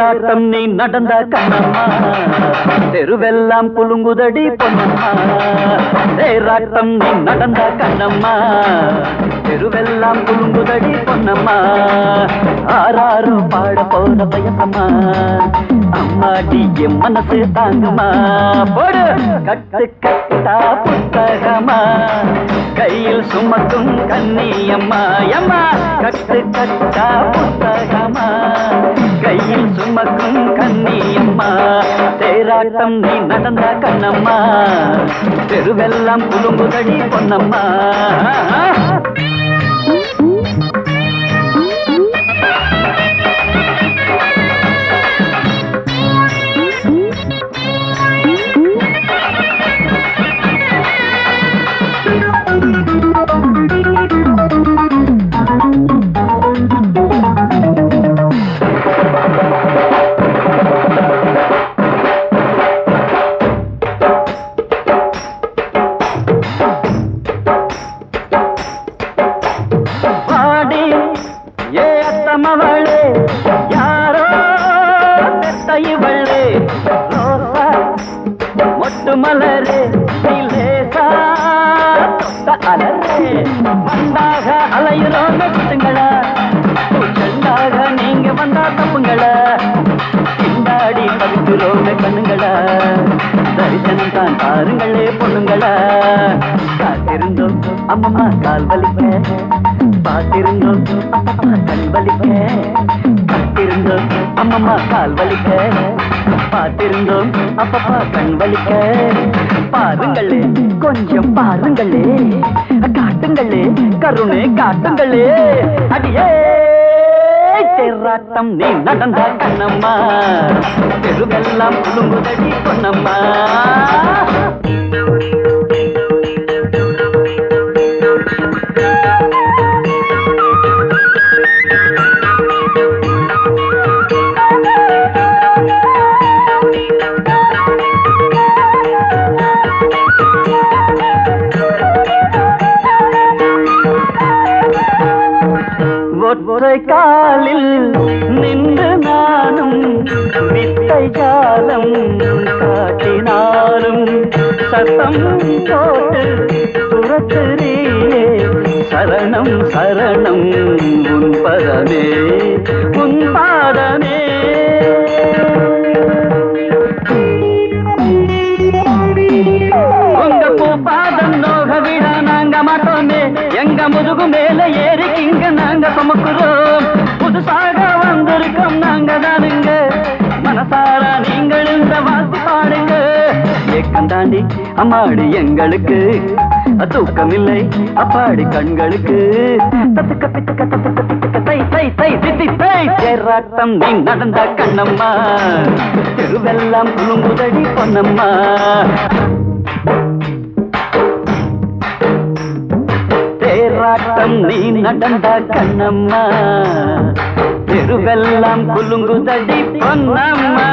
தேராட்டம் நீ நடந்த கண்ணம்மா தெருவெல்லாம் குலுங்குதடி பொன்னம்மா தேராட்டம் நீ நடந்த கண்ணம்மா தெருவெல்லாம் குலுங்குதடி பொன்னம்மா ஆறாரோ பாட போற வயசம்மா அம்மாடி என் மனசு தாங்குமா போடு கட்டு கட்டா புத்தகமா கையில் சுமக்கும் கண்ணியம்மா அம்மா கட்டு கட்டா புத்தகமா கையில் சுமக்கும் கண்ணியம்மா தேராட்டம் நீ நடந்த கண்ணம்மா தெருவெல்லாம் குலுங்குதடி பொன்னம்மா யாரோ தைவள்ளே ரோசா மொட்டு மலரே லேசா அலரே மண்டாக அலையிறோம் குத்துங்களா செண்டாக நீங்க வந்தா தப்புங்களா கிண்டாடி பவிக்கிறோம் கண்ணுங்களா தரிசனம் தான் பாருங்களே பொண்ணுங்களா காத்திருந்தோம் அம்மம்மா கால் வலிக்க பார்த்திருந்தோம் அப்பப்பா கண் வலிக்க காத்திருந்தோம் அம்மம்மா கால் வலிக்க பார்த்திருந்தோம் அப்பப்பா கண் வலிக்க பாருங்களே கொஞ்சம் பாருங்களே காட்டுங்களே கருணை காட்டுங்களே அடியே தேராட்டம் நீ நடந்த கண்ணம்மா தெருவெல்லாம் குலுங்குதடி பொன்னம்மா ஒற்றை காலில் நின்று நானும் வித்தை ஜாலம் காட்டினாலும் சத்தம் போட்டு துரத்துறியே சரணம் சரணம் உன் பதமே உன் பாதமே உங்க பூபாதம் நோக விட நாங்க மாட்டோமே எங்க முதுகு மேல ஏறி இங்க நாங்க சுமக்குறோம் புதுசாக வந்திருக்கோம் நாங்க தானுங்க மனசார நீங்கள் இந்த வாழ்த்து பாடுங்க ஏக்கம் தாண்டி அம்மாடி எங்களுக்கு தூக்கம் இல்லை அப்பாடி கண்களுக்கு தேராட்டம் நீ நடந்த கண்ணம்மா தெருவெல்லாம் குலுங்குதடி பொன்னம்மா தேராட்டம் நீ நடந்த கண்ணம்மா தெருவெல்லாம் குலுங்குதடி பொன்னம்மா